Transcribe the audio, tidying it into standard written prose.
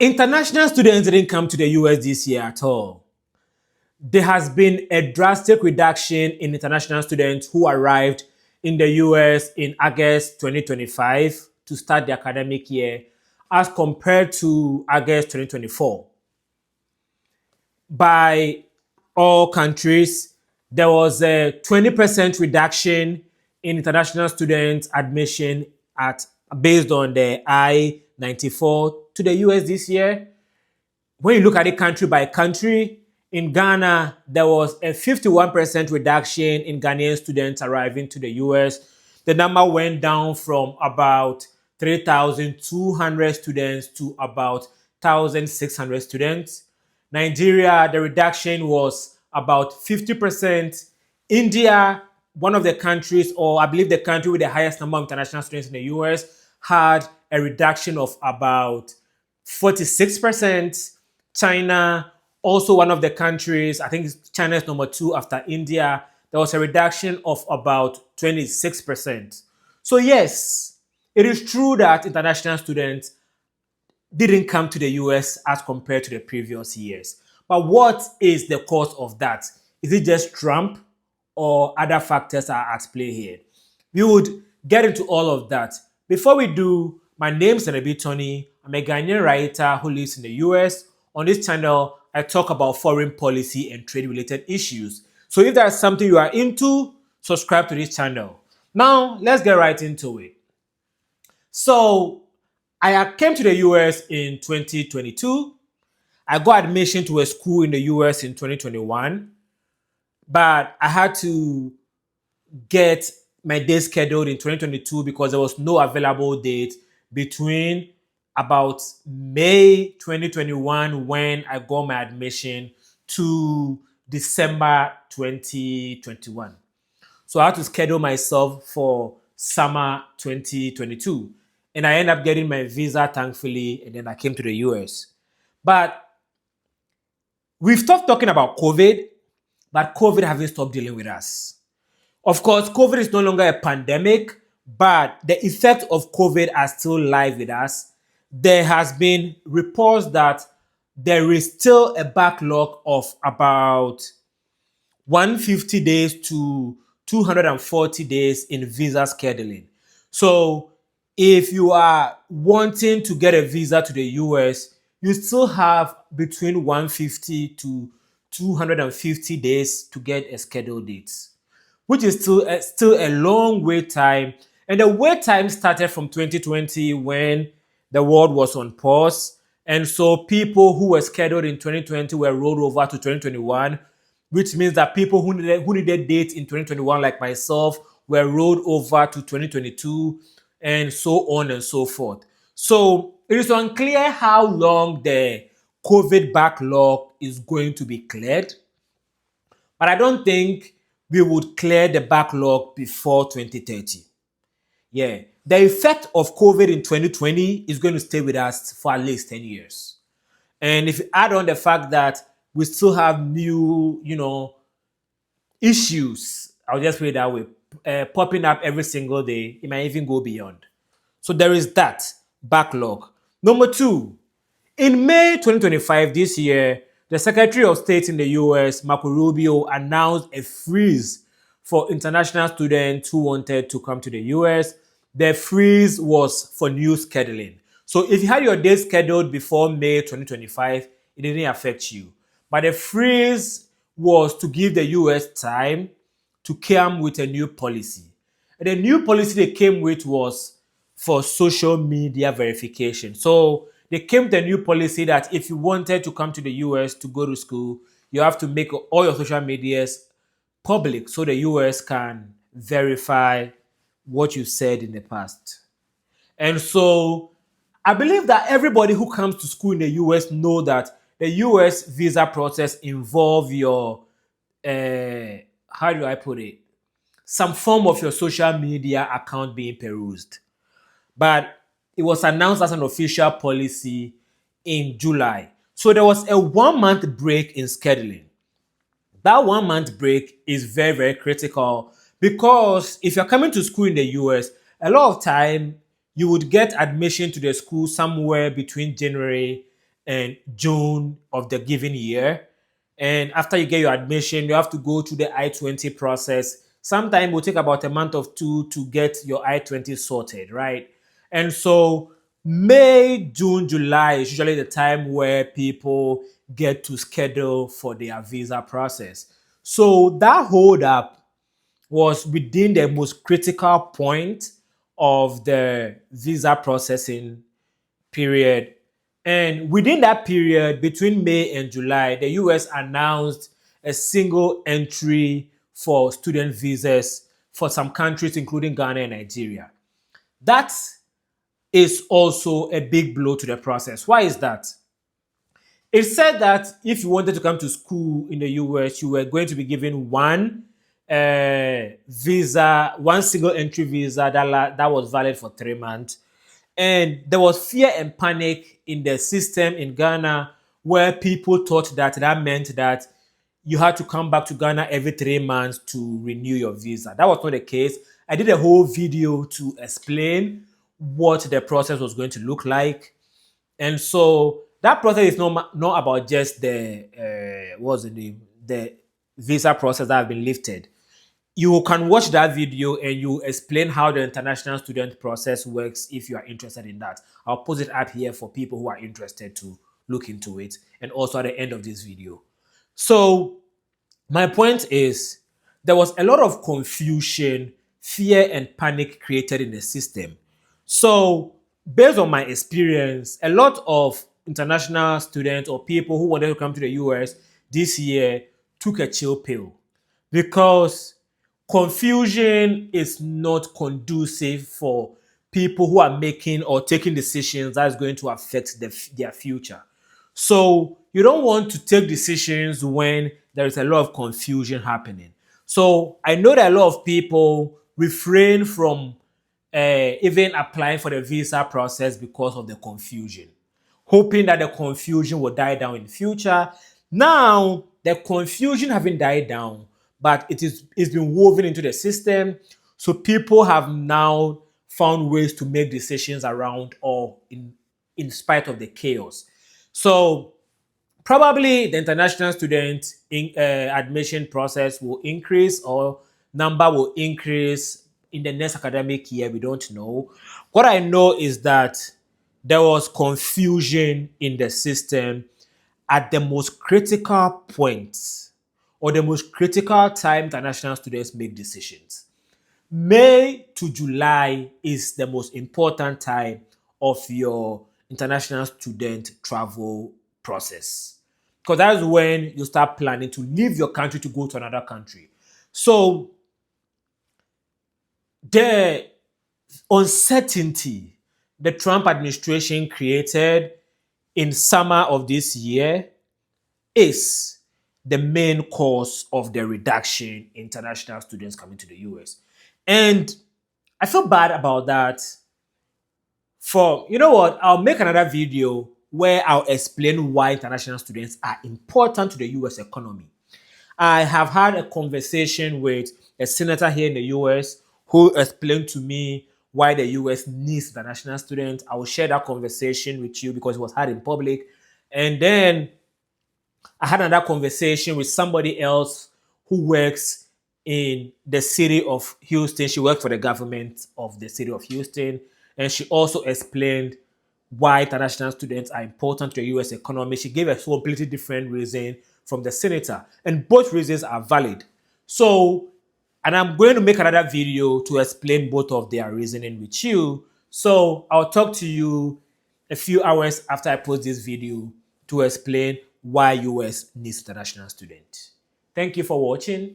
International students didn't come to the US this year at all. There has been a drastic reduction in international students who arrived in the US in August 2025 to start the academic year as compared to August 2024. By all countries, there was a 20% reduction in international students admission at based on the I-94 to the US this year. When you look at it country by country, in Ghana, there was a 51% reduction in Ghanaian students arriving to the US. The number went down from about 3,200 students to about 1,600 students. Nigeria, the reduction was about 50%. India, one of the countries, or I believe the country with the highest number of international students in the US, had a reduction of about 46%. China, also one of the countries, I think China is number 2 after India, there was a reduction of about 26%. So yes, it is true that international students didn't come to the US as compared to the previous years. But what is the cause of that? Is it just Trump or other factors are at play here? We would get into all of that. Before we do, my name is Nenebi Tony. I'm a Ghanaian writer who lives in the US. On this channel, I talk about foreign policy and trade related issues. So if that's something you are into, subscribe to this channel. Now, let's get right into it. So, I came to the US in 2022. I got admission to a school in the US in 2021, but I had to get my day scheduled in 2022 because there was no available date between about May 2021 when I got my admission to December 2021. So I had to schedule myself for summer 2022. And I ended up getting my visa, thankfully, and then I came to the US. But we've stopped talking about COVID, but COVID hasn't stopped dealing with us. Of course, COVID is no longer a pandemic, but the effects of COVID are still live with us. There has been reports that there is still a backlog of about 150 days to 240 days in visa scheduling. So if you are wanting to get a visa to the US, you still have between 150 to 250 days to get a scheduled date, which is still a long wait time. And the wait time started from 2020 when the world was on pause. And so people who were scheduled in 2020 were rolled over to 2021, which means that people who needed dates in 2021, like myself, were rolled over to 2022, and so on and so forth. So it is unclear how long the COVID backlog is going to be cleared, but I don't think we would clear the backlog before 2030. Yeah, the effect of COVID in 2020 is going to stay with us for at least 10 years. And if you add on the fact that we still have new, issues, I'll just put it that way, popping up every single day, it might even go beyond. So there is that backlog. Number 2, in May 2025 this year, the Secretary of State in the US, Marco Rubio, announced a freeze for international students who wanted to come to the US. The freeze was for new scheduling. So if you had your day scheduled before May 2025, it didn't affect you. But the freeze was to give the US time to come with a new policy. And the new policy they came with was for social media verification. So they came with a new policy that if you wanted to come to the US to go to school, you have to make all your social medias public so the US can verify what you said in the past. And so I believe that everybody who comes to school in the US know that the US visa process involve your, how do I put it? Some form of your social media account being perused. But it was announced as an official policy in July. So there was a 1-month break in scheduling. That 1-month break is very, very critical because if you're coming to school in the US, a lot of time you would get admission to the school somewhere between January and June of the given year. And after you get your admission, you have to go through the I-20 process. Sometimes it will take about a month or two to get your I-20 sorted, right? And so May, June, July is usually the time where people get to schedule for their visa process. So that hold up was within the most critical point of the visa processing period. And within that period, between May and July, the US announced a single entry for student visas for some countries, including Ghana and Nigeria. That is also a big blow to the process. Why is that? It said that if you wanted to come to school in the US, you were going to be given one visa, one single entry visa that was valid for 3 months. And there was fear and panic in the system in Ghana where people thought that that meant that you had to come back to Ghana every 3 months to renew your visa. That was not the case. I did a whole video to explain what the process was going to look like. And so that process is not about just the what's the name, the visa process that have been lifted. You can watch that video and you explain how the international student process works if you are interested in that. I'll post it up here for people who are interested to look into it, and also at the end of this video. So my point is there was a lot of confusion, fear, and panic created in the system. So, based on my experience, a lot of international students or people who wanted to come to the US this year took a chill pill because confusion is not conducive for people who are making or taking decisions that is going to affect their future. So you don't want to take decisions when there is a lot of confusion happening. So I know that a lot of people refrain from even applying for the visa process because of the confusion, hoping that the confusion will die down in the future. Now, the confusion haven't died down, but it's been woven into the system. So people have now found ways to make decisions around or in spite of the chaos. So probably the international student admission process will increase or number will increase in the next academic year. We don't know. What I know is that there was confusion in the system at the most critical points or the most critical time international students make decisions. May to July is the most important time of your international student travel process. Because that's when you start planning to leave your country to go to another country. So the uncertainty the Trump administration created in summer of this year is the main cause of the reduction in international students coming to the US. And I feel bad about that. For, you know what, I'll make another video where I'll explain why international students are important to the US economy. I have had a conversation with a senator here in the US who explained to me why the US needs international students. I will share that conversation with you because it was had in public. And then I had another conversation with somebody else who works in the city of Houston. She worked for the government of the city of Houston. And she also explained why international students are important to the US economy. She gave a completely different reason from the senator. And both reasons are valid. So, and I'm going to make another video to explain both of their reasoning with you. So I'll talk to you a few hours after I post this video to explain why US needs international students. Thank you for watching.